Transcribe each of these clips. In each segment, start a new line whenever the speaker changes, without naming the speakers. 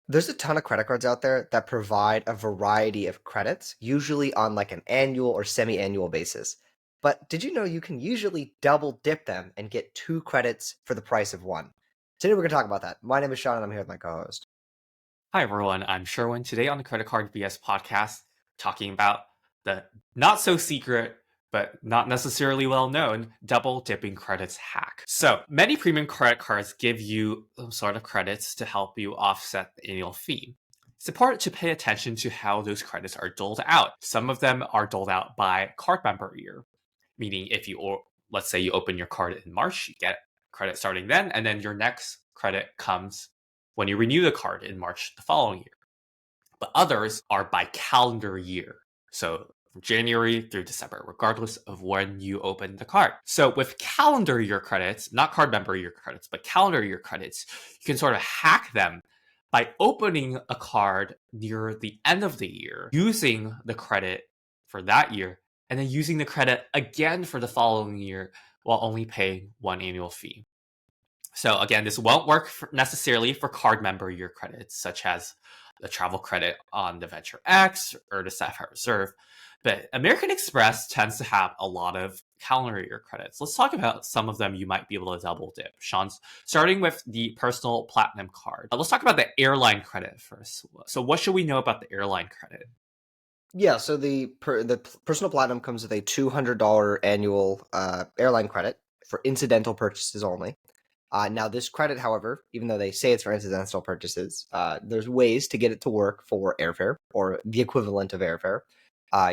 There's a ton of credit cards out there that provide a variety of credits, usually on like an annual or semi-annual basis. But did you know you can usually double dip them and get two credits for the price of one? Today we're going to talk about that. My name is Sean and I'm here with my co-host.
Hi everyone, I'm Sherwin. Today on the Credit Card BS podcast, talking about the not so secret, but not necessarily well known double dipping credits hack. So, many premium credit cards give you some sort of credits to help you offset the annual fee. It's important to pay attention to how those credits are doled out. Some of them are doled out by card member year, meaning if you, or let's say you open your card in March, you get credit starting then, and then your next credit comes when you renew the card in March the following year. But others are by calendar year. So from January through December, regardless of when you open the card. So with calendar year credits, not card member year credits, but calendar year credits, you can sort of hack them by opening a card near the end of the year, using the credit for that year, and then using the credit again for the following year while only paying one annual fee. So again, this won't work necessarily for card member year credits, such as the travel credit on the Venture X or the Sapphire Reserve. But American Express tends to have a lot of calendar year credits. Let's talk about some of them you might be able to double dip. Sean's starting with the personal platinum card. Let's talk about the airline credit first. So what should we know about the airline credit?
Yeah, so the personal platinum comes with a $200 annual airline credit for incidental purchases only. Now, this credit, however, even though they say it's for incidental purchases, there's ways to get it to work for airfare or the equivalent of airfare.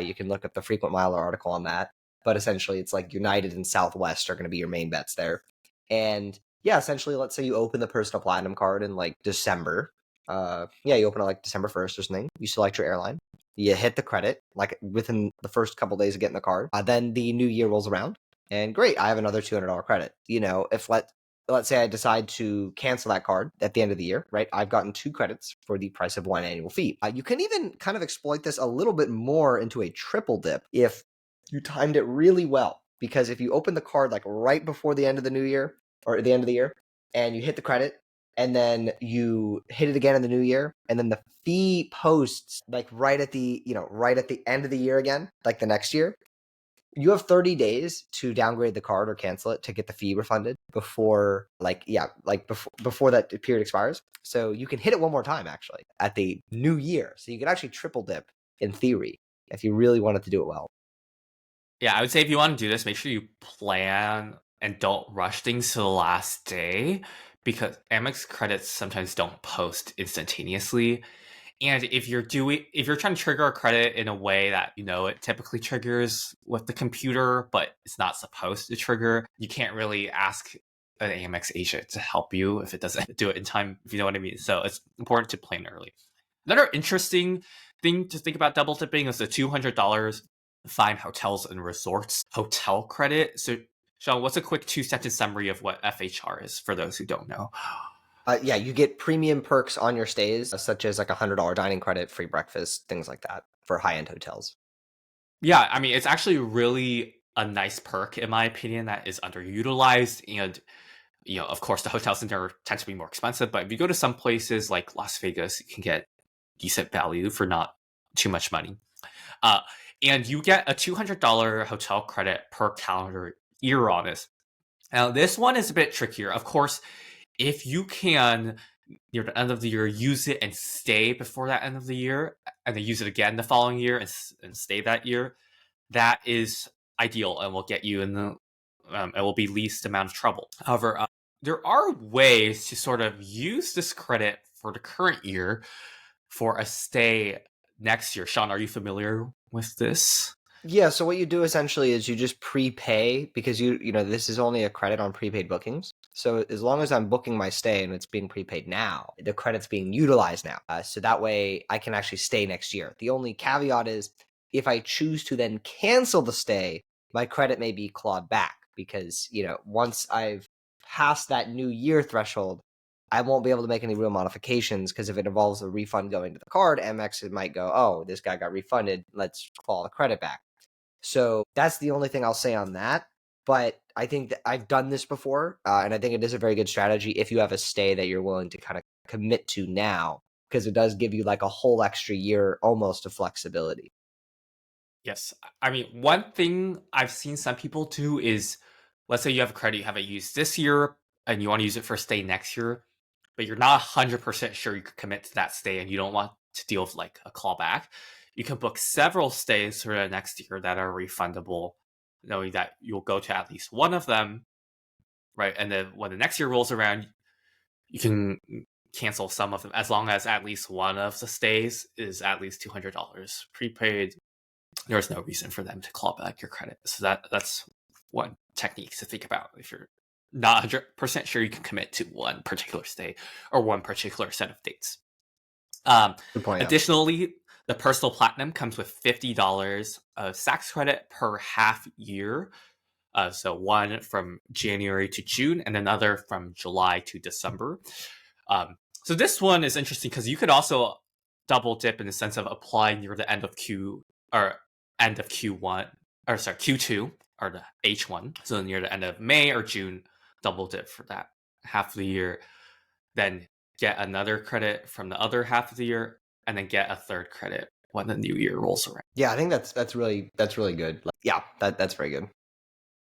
You can look up the frequent miler article on that, but essentially it's like United and Southwest are going to be your main bets there. And yeah, essentially, let's say you open the personal platinum card in like December. You open it like December 1st or something. You select your airline. You hit the credit like within the first couple days of getting the card. Then the new year rolls around, and great, I have another $200 credit. If let's say I decide to cancel that card at the end of the year, right? I've gotten two credits for the price of one annual fee. You can even kind of exploit this a little bit more into a triple dip if you timed it really well. Because if you open the card like right before the end of the new year or the end of the year and you hit the credit and then you hit it again in the new year and then the fee posts like right at the end of the year again, like the next year, you have 30 days to downgrade the card or cancel it to get the fee refunded before that period expires. So you can hit it one more time actually at the new year. So you can actually triple dip in theory if you really wanted to do it well.
Yeah, I would say if you want to do this, make sure you plan and don't rush things to the last day, because Amex credits sometimes don't post instantaneously. And if you're trying to trigger a credit in a way that it typically triggers with the computer, but it's not supposed to trigger, you can't really ask an Amex agent to help you if it doesn't do it in time, if you know what I mean. So it's important to plan early. Another interesting thing to think about double dipping is the $200 fine hotels and resorts hotel credit. So, Sean, what's a quick 2 sentence summary of what FHR is for those who don't know?
You get premium perks on your stays, such as like $100 dining credit, free breakfast, things like that for high-end hotels.
Yeah, I mean, it's actually really a nice perk, in my opinion, that is underutilized. And, of course, the hotels in there tend to be more expensive. But if you go to some places like Las Vegas, you can get decent value for not too much money. Uh, and you get a $200 hotel credit per calendar year on this. Now, this one is a bit trickier. Of course, if you can, near the end of the year, use it and stay before that end of the year, and then use it again the following year and stay that year, that is ideal and will get you in the it will be least amount of trouble. However, there are ways to sort of use this credit for the current year for a stay next year. Sean, are you familiar with this?
Yeah, so what you do essentially is you just prepay because this is only a credit on prepaid bookings. So as long as I'm booking my stay and it's being prepaid now, the credit's being utilized now. So that way I can actually stay next year. The only caveat is if I choose to then cancel the stay, my credit may be clawed back because, once I've passed that new year threshold, I won't be able to make any real modifications because if it involves a refund going to the card, Amex might go, oh, this guy got refunded. Let's claw the credit back. So that's the only thing I'll say on that. But I think that I've done this before, and I think it is a very good strategy if you have a stay that you're willing to kind of commit to now because it does give you like a whole extra year almost of flexibility.
Yes. I mean, one thing I've seen some people do is, let's say you have a credit you haven't used this year and you want to use it for a stay next year, but you're not 100% sure you could commit to that stay and you don't want to deal with like a callback. You can book several stays for the next year that are refundable, knowing that you'll go to at least one of them, right? And then when the next year rolls around, you can cancel some of them as long as at least one of the stays is at least $200 prepaid. There's no reason for them to claw back your credit. So that's one technique to think about if you're not 100% sure you can commit to one particular stay or one particular set of dates.
Good point. Yeah.
Additionally, the personal platinum comes with $50 of Saks credit per half year. So one from January to June and another from July to December. So this one is interesting because you could also double dip in the sense of applying near the end of Q1 or sorry Q2 or the H1. So near the end of May or June, double dip for that half of the year, then get another credit from the other half of the year, and then get a third credit when the new year rolls around.
Yeah, I think that's really good. Yeah, that's very good.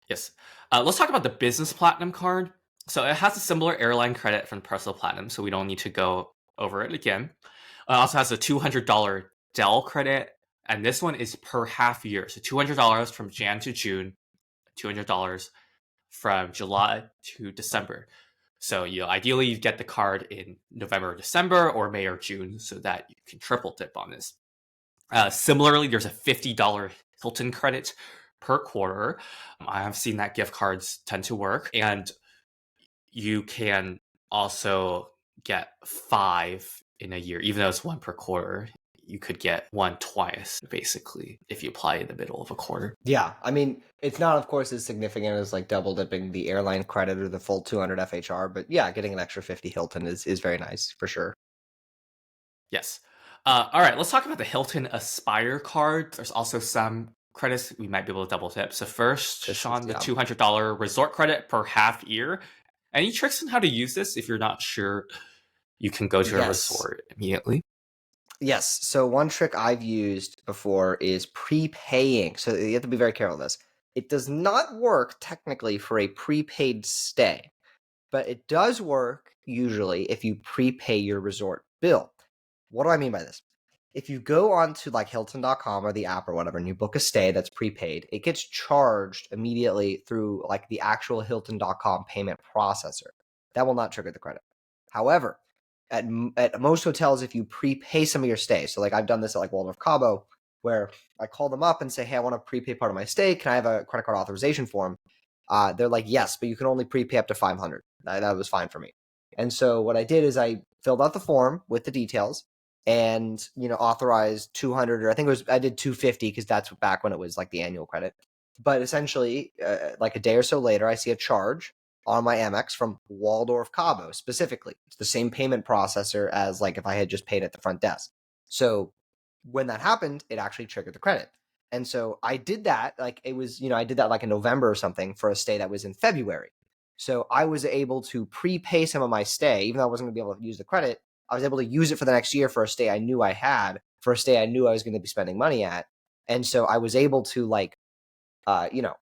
Yes. Let's talk about the business platinum card. So it has a similar airline credit from personal platinum, so we don't need to go over it again. It also has a $200 Dell credit, and this one is per half year. So $200 from Jan to June, $200 from July to December. So ideally you get the card in November or December or May or June so that you can triple dip on this. Similarly, there's a $50 Hilton credit per quarter. I have seen that gift cards tend to work. And you can also get 5 in a year, even though it's 1 per quarter. You could get 1 twice, basically, if you apply in the middle of a quarter.
Yeah, I mean, it's not, of course, as significant as like double dipping the airline credit or the full 200 FHR, but yeah, getting an extra 50 Hilton is very nice for sure.
Yes. All right, let's talk about the Hilton Aspire card. There's also some credits we might be able to double dip. So first, Sean, the $200 resort credit per half year. Any tricks on how to use this if you're not sure you can go to a resort immediately?
Yes. So one trick I've used before is prepaying. So you have to be very careful with this. It does not work technically for a prepaid stay, but it does work usually if you prepay your resort bill. What do I mean by this? If you go on to like Hilton.com or the app or whatever, and you book a stay that's prepaid, it gets charged immediately through like the actual Hilton.com payment processor. That will not trigger the credit. However, at most hotels, if you prepay some of your stay, so like I've done this at like Waldorf Cabo, where I call them up and say, hey, I want to prepay part of my stay. Can I have a credit card authorization form? They're like, yes, but you can only prepay up to 500. That was fine for me. And so what I did is I filled out the form with the details and, authorized 200, or I did 250 because that's back when it was like the annual credit. But essentially, like a day or so later, I see a charge on my Amex from Waldorf Cabo specifically. It's the same payment processor as like if I had just paid at the front desk. So when that happened, it actually triggered the credit. And so I did that, like it was, I did that like in November or something for a stay that was in February. So I was able to prepay some of my stay, even though I wasn't going to be able to use the credit. I was able to use it for the next year for a stay I knew I had, for a stay I knew I was going to be spending money at. And so I was able to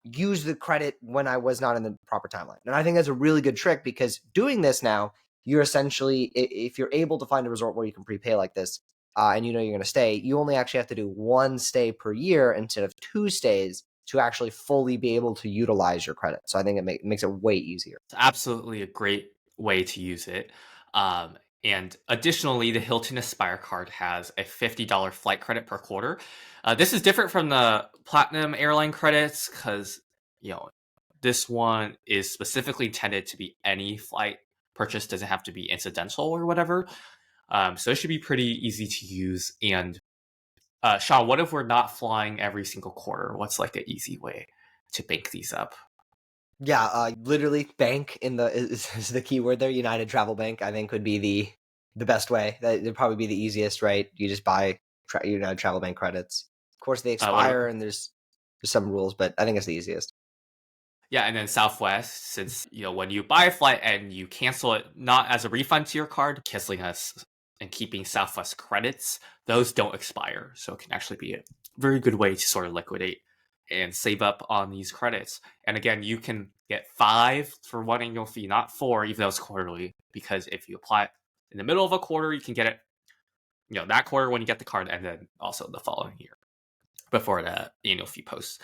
use the credit when I was not in the proper timeline. And I think that's a really good trick because doing this now, you're essentially, if you're able to find a resort where you can prepay like this, and you're going to stay, you only actually have to do 1 stay per year instead of 2 stays to actually fully be able to utilize your credit. So I think it makes it way easier.
It's absolutely a great way to use it. And additionally, the Hilton Aspire card has a $50 flight credit per quarter. This is different from the Platinum airline credits because, this one is specifically intended to be any flight purchase, doesn't have to be incidental or whatever. So it should be pretty easy to use. And Sean, what if we're not flying every single quarter? What's like an easy way to bank these up?
Yeah, literally bank is the key word there. United Travel Bank, I think, would be the best way. That'd probably be the easiest, right? You just buy United Travel Bank credits. Of course, they expire, and there's some rules, but I think it's the easiest.
Yeah, and then Southwest, since when you buy a flight and you cancel it not as a refund to your card, canceling us and keeping Southwest credits, those don't expire. So it can actually be a very good way to sort of liquidate and save up on these credits. And again, you can get 5 for one annual fee, not 4, even though it's quarterly, because if you apply it in the middle of a quarter, you can get it, that quarter when you get the card, and then also the following year before the annual fee posts.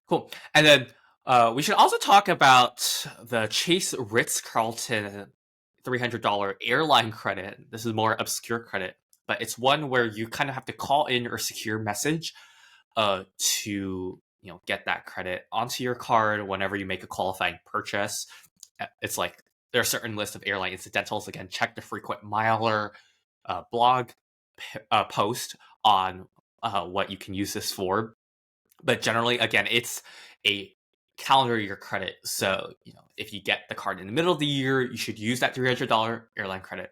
Cool. And then we should also talk about the Chase Ritz-Carlton $300 airline credit. This is more obscure credit, but it's one where you kind of have to call in or secure message to get that credit onto your card whenever you make a qualifying purchase. It's like there are a certain list of airline incidentals. Again, check the frequent miler blog post on what you can use this for. But generally, again, it's a calendar year credit. So, if you get the card in the middle of the year, you should use that $300 airline credit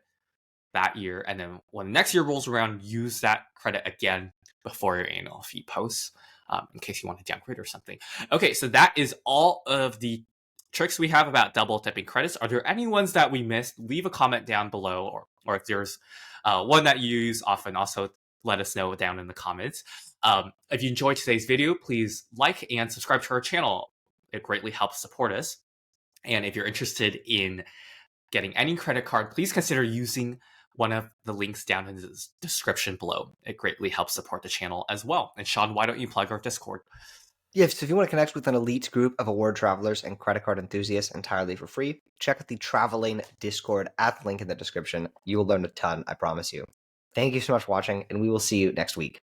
that year. And then when the next year rolls around, use that credit again before your annual fee posts, in case you want to downgrade or something. Okay, so that is all of the tricks we have about double dipping credits. Are there any ones that we missed? Leave a comment down below, or if there's one that you use often, also let us know down in the comments. If you enjoyed today's video, please like and subscribe to our channel. It greatly helps support us. And if you're interested in getting any credit card, please consider using one of the links down in the description below. It greatly helps support the channel as well. And Sean, why don't you plug our Discord?
Yes, so if you want to connect with an elite group of award travelers and credit card enthusiasts entirely for free, check out the Traveling Discord at the link in the description. You will learn a ton, I promise you. Thank you so much for watching, and we will see you next week.